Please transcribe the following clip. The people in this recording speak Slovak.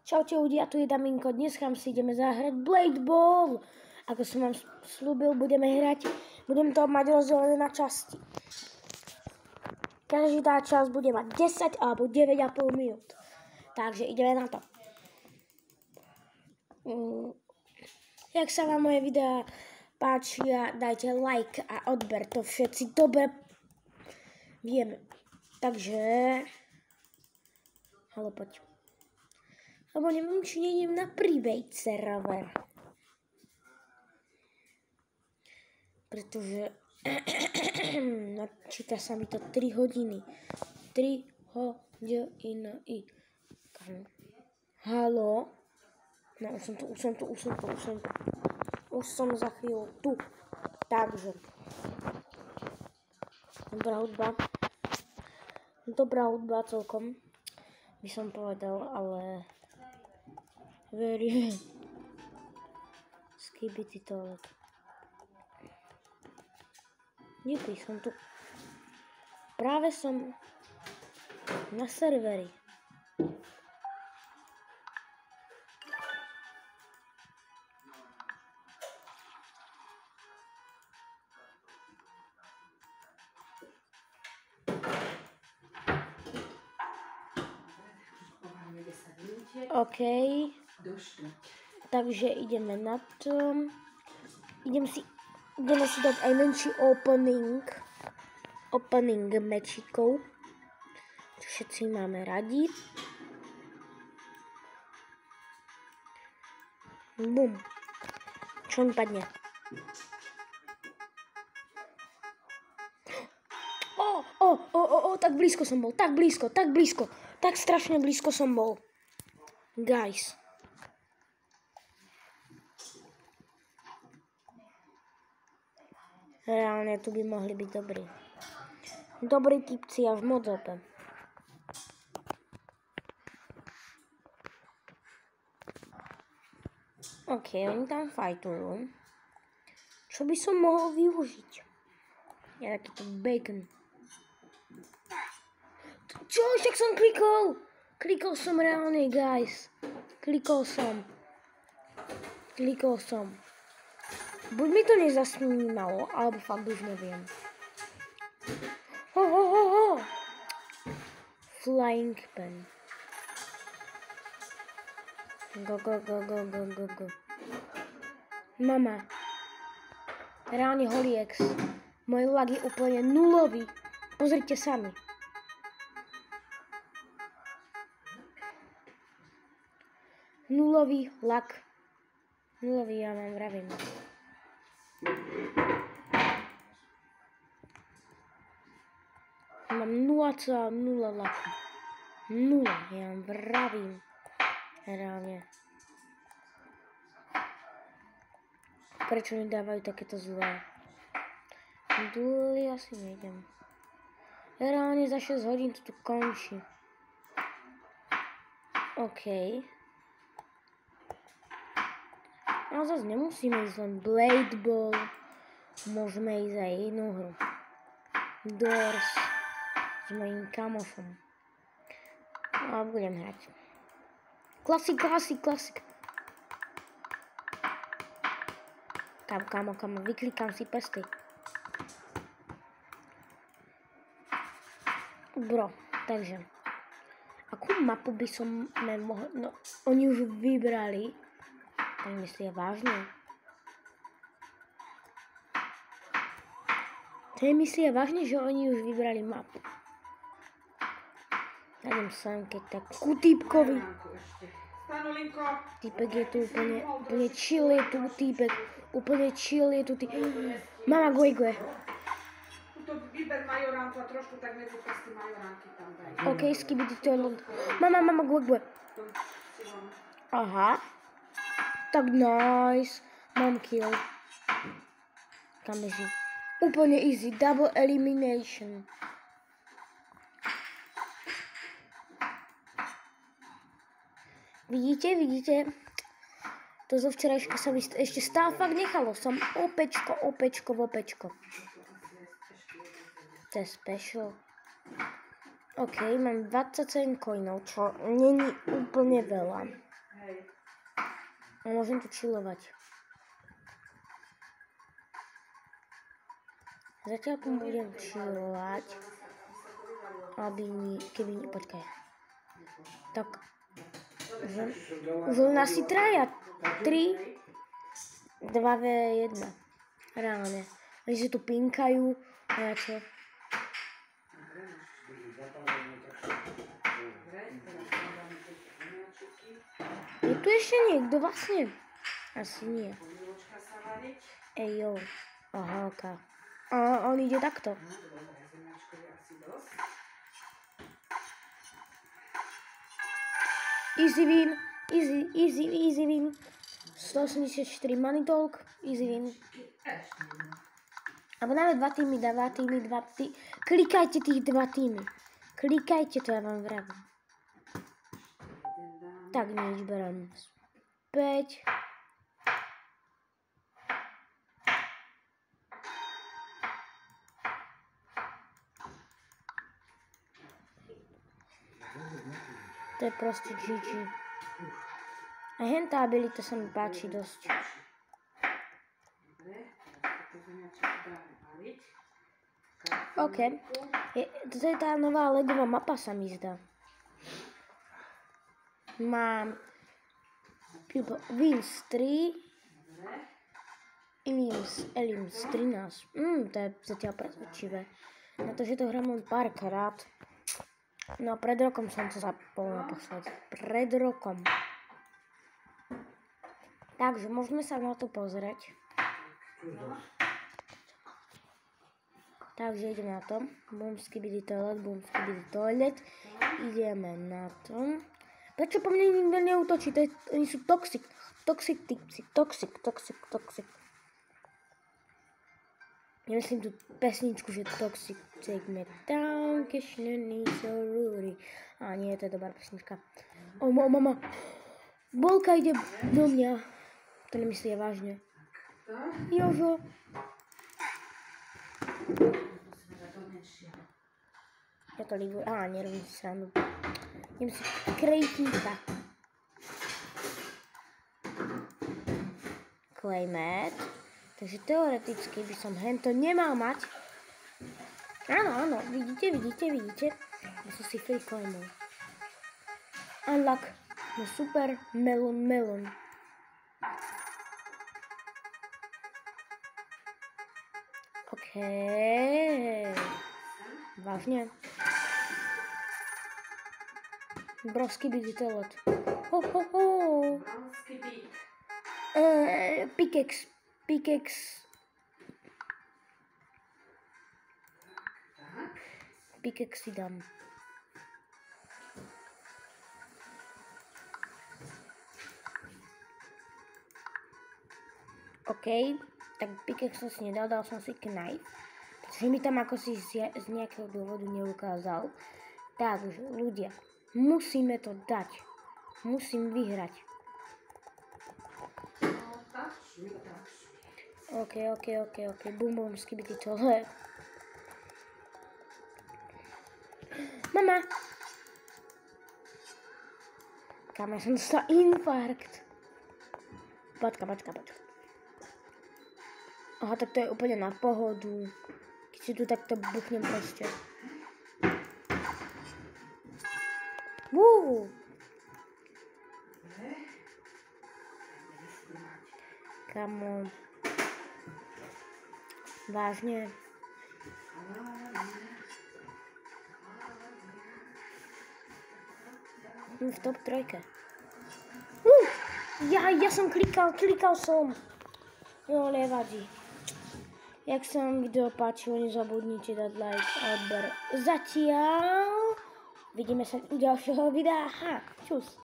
Čaute ľudia, tu je Daminko, dnes si ideme zahrať Blade Ball. Ako som vám slúbil, budeme to mať rozdelené na časti. Každá časť bude mať 10 alebo 9,5 minút. Takže ideme na to. Jak sa vám moje videá páčia, dajte like a odber, to všetci dobre vieme. Takže... Halo, poď. Lebo neviem, či nejdem na private server. Pretože načíta sa mi to 3 hodiny. 3 hodiny. Halo? No, už som za chvíľu tu. Takže. Dobrá hudba celkom. By som povedal, ale... Very skibidi toilet. Díky, som tu. Práve som na serveri. OK. Takže ideme na to. Ideme si dať aj menší opening mečikov, čo všetci máme radi. Bum. Čo mi padne? Tak blízko som bol, tak blízko, tak strašne blízko som bol. Guys. Reálne tu by mohli byť dobrí. Dobrí typci až moc ope. OK, oni tam fajtujú. Čo by som mohol využiť? Je takýto bacon. Čo? Však som klikol! Klikol som reálne, guys. Klikol som. Buď mi to nezasnímalo, alebo fakt už neviem. Flying pen. Go. Mama. Reálne holiex. Môj lag je úplne nulový. Pozrite sami. Nulový lag. Nulový, ja vám vravím. Mám 0,0 laku. 0, ja vám vravím. Reálne. Prečo mi dávajú takéto zlé? Duely asi nejdem. Reálne za 6 hodín to tu končí. OK. A zase nemusíme ísť len Blade Ball. Môžeme ísť aj inú hru. Doors s mojím kamošom. A budem hrať. Klasik. Kamo, vyklikám si prsty. Bro, takže. Akú mapu by som mohol... No, oni už vybrali. Tak myslia vážne. To je myslia vážne, že oni už vybrali mapu. Idem sem, keď tak ku týpkovi. Týpek je tu úplne chill, je tu týpek. Úplne chill, je tu týpek. Mama, gue. Tuto vyber majoránku a trošku tak medzi prsty majoránky tam daj. OK, skibidi to je... Mama, gue. Aha. Tak nice. Mám kill. Kam beží? Úplne easy. Double elimination. Vidíte? To zo včerajška sa mi ešte stále fakt nechalo. Som opečko. To je special. OK, mám 27 coinov, čo není úplne veľa. Hej. A môžem tu chillovať. Zatiaľ tu budem chillovať, počkaj. Tak, už len asi traja, 3, 2v1. Reálne. Oni si tu pinkajú, a ja čo? Je tu ešte niekto vlastne? Asi nie. Ej, jo. Aha, ok. A on ide takto. Easy win. Easy win. 184 money talk. Easy win. Alebo dáme 2 týmy. Klikajte tých 2 týmy. Klikajte, to ja vám vravím. Tak nič, berem 5. To je proste GG. A hentá abilita sa mi páči dosť. OK. Toto je tá nová legová mapa, sa mi zdá. Mám Wins 3 Elims 13. To je zatiaľ presvedčivé. Na to, že to hrám len párkrát. No pred rokom som to zapol naposledy. Pred rokom. Takže môžeme sa na to pozrieť. Takže ideme na to. Boom, skibidi toilet. Ideme na to. Prečo po mne nikto neútočí? Oni sú toxic. Toxic. Nemyslím tú pesničku, že toxic. Take me down, kešnený, so rudy. A nie, to je dobrá pesnička. O, mama. Bolka ide do mňa. To nemyslí vážne. Jožo. Ja to líbujem. Nerobím si srandu. Idem si krejtíka. Claymat. Takže teoreticky by som hento nemal mať. Áno, vidíte. Ja som si free claimol. Unlock. No super melon. OK. Vážne. Brovský byt toilet. Ho. Pickaxe. Pickaxe si dám. OK, tak pickaxe som si nedal, dal som si knife. Pretože mi tam ako si z nejakého dôvodu neukázal. Takže ľudia, musíme to dať. Musím vyhrať. OK. Boom, skibidi tohle. Mama! Kam ja som dostala infarkt. Počka. Aha, tak to je úplne na pohodu. Keď si tu takto buchnem proste. Kamo. Vážne. V top 3. Ja som klikal som. Jo, nevadí. Jak sa vám video páčilo, nezabudnite dať like a odber. Zatiaľ vidíme sa u ďalšieho videa. Čus.